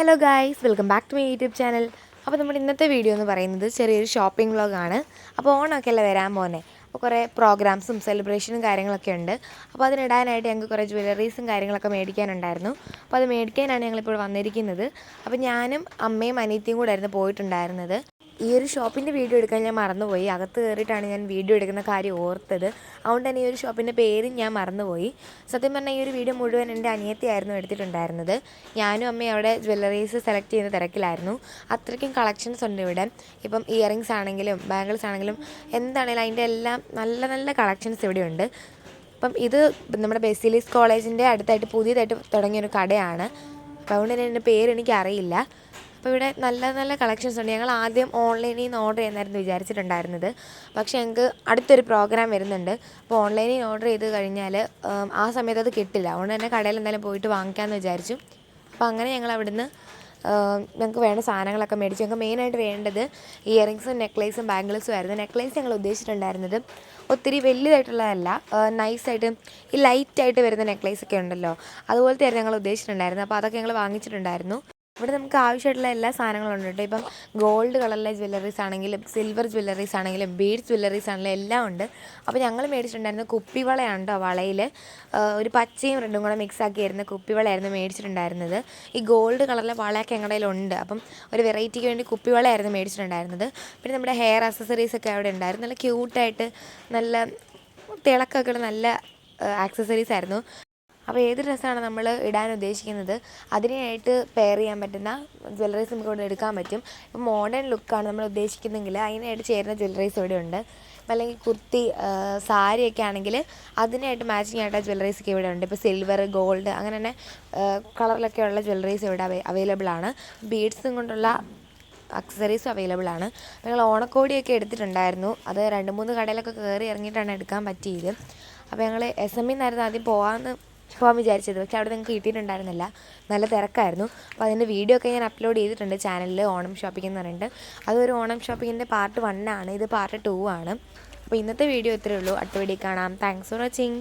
Hello guys, welcome back to my YouTube channel. അപ്പോൾ നമ്മുടെ ഇന്നത്തെ വീഡിയോ എന്ന് പറയുന്നത് ചെറിയൊരു ഷോപ്പിംഗ് വ്ളോഗാണ്. അപ്പോൾ ഓണമൊക്കെ അല്ലേ വരാൻ പോകുന്നത്. അപ്പോൾ കുറേ പ്രോഗ്രാംസും സെലിബ്രേഷനും കാര്യങ്ങളൊക്കെ ഉണ്ട്. അപ്പോൾ അതിനിടാനായിട്ട് ഞങ്ങൾക്ക് കുറേ ജ്വല്ലറീസും കാര്യങ്ങളൊക്കെ മേടിക്കാനുണ്ടായിരുന്നു. അപ്പോൾ അത് മേടിക്കാനാണ് ഞങ്ങളിപ്പോൾ വന്നിരിക്കുന്നത്. അപ്പോൾ ഞാനും അമ്മയും അനിയത്തിയും കൂടെ ആയിരുന്നു പോയിട്ടുണ്ടായിരുന്നത്. ഈ ഒരു ഷോപ്പിൻ്റെ വീഡിയോ എടുക്കാൻ ഞാൻ മറന്നുപോയി. അകത്ത് കയറിയിട്ടാണ് ഞാൻ വീഡിയോ എടുക്കുന്ന കാര്യം ഓർത്തത്. അതുകൊണ്ട് തന്നെ ഈ ഒരു ഷോപ്പിൻ്റെ പേരും ഞാൻ മറന്നുപോയി. സത്യം പറഞ്ഞാൽ ഈ ഒരു വീഡിയോ മുഴുവൻ എൻ്റെ അനിയത്തിയായിരുന്നു എടുത്തിട്ടുണ്ടായിരുന്നത്. ഞാനും അമ്മയും അവിടെ ജ്വല്ലറീസ് സെലക്ട് ചെയ്യുന്ന തിരക്കിലായിരുന്നു. അത്രയ്ക്കും കളക്ഷൻസ് ഉണ്ട് ഇവിടെ. ഇപ്പം ഇയറിങ്സ് ആണെങ്കിലും ബാംഗിൾസ് ആണെങ്കിലും എന്താണെങ്കിലും അതിൻ്റെ എല്ലാം നല്ല നല്ല കളക്ഷൻസ് ഇവിടെയുണ്ട്. അപ്പം ഇത് നമ്മുടെ ബെസിലിസ് കോളേജിൻ്റെ അടുത്തായിട്ട് പുതിയതായിട്ട് തുടങ്ങിയൊരു കടയാണ്. അപ്പോൾ അതുകൊണ്ട് തന്നെ എൻ്റെ പേര് എനിക്കറിയില്ല. അപ്പോൾ ഇവിടെ നല്ല നല്ല കളക്ഷൻസ് ഉണ്ട്. ഞങ്ങൾ ആദ്യം ഓൺലൈനിൽ നിന്ന് ഓർഡർ ചെയ്യുന്നതായിരുന്നു വിചാരിച്ചിട്ടുണ്ടായിരുന്നത്. പക്ഷേ ഞങ്ങൾക്ക് അടുത്തൊരു പ്രോഗ്രാം വരുന്നുണ്ട്. അപ്പോൾ ഓൺലൈനിൽ നിന്ന് ഓർഡർ ചെയ്ത് കഴിഞ്ഞാൽ ആ സമയത്ത് അത് കിട്ടില്ല. അതുകൊണ്ട് തന്നെ കടയിൽ എന്തായാലും പോയിട്ട് വാങ്ങിക്കാമെന്ന് വിചാരിച്ചു. അപ്പോൾ അങ്ങനെ ഞങ്ങൾ അവിടുന്ന് ഞങ്ങൾക്ക് വേണ്ട സാധനങ്ങളൊക്കെ മേടിച്ചു. ഞങ്ങൾക്ക് മെയിനായിട്ട് വേണ്ടത് ഇയറിങ്സും നെക്ലേസും ബാംഗിൾസും ആയിരുന്നു. നെക്ലേസ് ഞങ്ങൾ ഉദ്ദേശിച്ചിട്ടുണ്ടായിരുന്നത് ഒത്തിരി വലിയതായിട്ടുള്ളതല്ല, നൈസായിട്ട് ഈ ലൈറ്റായിട്ട് വരുന്ന നെക്ലേസൊക്കെ ഉണ്ടല്ലോ, അതുപോലത്തെ ആയിരുന്നു ഞങ്ങൾ ഉദ്ദേശിച്ചിട്ടുണ്ടായിരുന്നത്. അപ്പോൾ അതൊക്കെ ഞങ്ങൾ വാങ്ങിച്ചിട്ടുണ്ടായിരുന്നു. ഇവിടെ നമുക്ക് ആവശ്യമായിട്ടുള്ള എല്ലാ സാധനങ്ങളും ഉണ്ട് കേട്ടോ. ഇപ്പം ഗോൾഡ് കളറിലെ ജ്വല്ലറീസ് ആണെങ്കിലും സിൽവർ ജ്വല്ലറീസ് ആണെങ്കിലും ബീഡ്സ് ജ്വല്ലറീസ് ആണെങ്കിലും എല്ലാം ഉണ്ട്. അപ്പോൾ ഞങ്ങൾ മേടിച്ചിട്ടുണ്ടായിരുന്നത് കുപ്പിവളയാണ് കേട്ടോ. വളയിൽ ഒരു പച്ചയും റെഡും കൂടെ മിക്സ് ആക്കി വരുന്ന കുപ്പിവളയായിരുന്നു മേടിച്ചിട്ടുണ്ടായിരുന്നത്. ഈ ഗോൾഡ് കളറിലെ വളയൊക്കെ ഞങ്ങളുടെ കയ്യിലുണ്ട്. അപ്പം ഒരു വെറൈറ്റിക്ക് വേണ്ടി കുപ്പിവളയായിരുന്നു മേടിച്ചിട്ടുണ്ടായിരുന്നത്. പിന്നെ നമ്മുടെ ഹെയർ അക്സസറീസൊക്കെ അവിടെ ഉണ്ടായിരുന്നു. നല്ല ക്യൂട്ടായിട്ട് നല്ല തിളക്കമൊക്കെയുള്ള നല്ല ആക്സസറീസ് ആയിരുന്നു. അപ്പോൾ ഏത് ഡ്രസ്സാണ് നമ്മൾ ഇടാൻ ഉദ്ദേശിക്കുന്നത് അതിനായിട്ട് പെയർ ചെയ്യാൻ പറ്റുന്ന ജ്വല്ലറീസ് നമുക്ക് ഇവിടെ എടുക്കാൻ പറ്റും. ഇപ്പോൾ മോഡേൺ ലുക്കാണ് നമ്മൾ ഉദ്ദേശിക്കുന്നതെങ്കിൽ അതിനായിട്ട് ചേരുന്ന ജ്വല്ലറീസ് ഇവിടെ ഉണ്ട്. അല്ലെങ്കിൽ കുർത്തി സാരിയൊക്കെ ആണെങ്കിൽ അതിനായിട്ട് മാച്ചിങ് ആയിട്ട് ജ്വല്ലറീസൊക്കെ ഇവിടെ ഉണ്ട്. ഇപ്പോൾ സിൽവർ ഗോൾഡ് അങ്ങനെ തന്നെ കളറിലൊക്കെയുള്ള ജ്വല്ലറീസ് ഇവിടെ അവൈലബിൾ ആണ്. ബീഡ്സും കൊണ്ടുള്ള അക്സസറീസും അവൈലബിൾ ആണ്. ഞങ്ങൾ ഓണക്കോടിയൊക്കെ എടുത്തിട്ടുണ്ടായിരുന്നു. അത് 2-3 കടയിലൊക്കെ കയറി ഇറങ്ങിയിട്ടാണ് എടുക്കാൻ പറ്റിയത്. അപ്പോൾ ഞങ്ങൾ SME നിന്നായിരുന്നു ആദ്യം പോകാൻ വിചാരിച്ചത്. പക്ഷേ അവിടെ നിങ്ങൾക്ക് കിട്ടിയിട്ടുണ്ടായിരുന്നില്ല, നല്ല തിരക്കായിരുന്നു. അപ്പോൾ അതിൻ്റെ വീഡിയോ ഒക്കെ ഞാൻ അപ്ലോഡ് ചെയ്തിട്ടുണ്ട് ചാനലിൽ, ഓണം ഷോപ്പിംഗ് എന്ന് പറഞ്ഞിട്ട്. അതൊരു ഓണം ഷോപ്പിങ്ങിൻ്റെ പാർട്ട് 1 ആണ്, ഇത് പാർട്ട് 2 ആണ്. അപ്പോൾ ഇന്നത്തെ വീഡിയോ ഇത്രയേ ഉള്ളൂ. അടുത്ത വീഡിയോ കാണാം. Thanks for watching.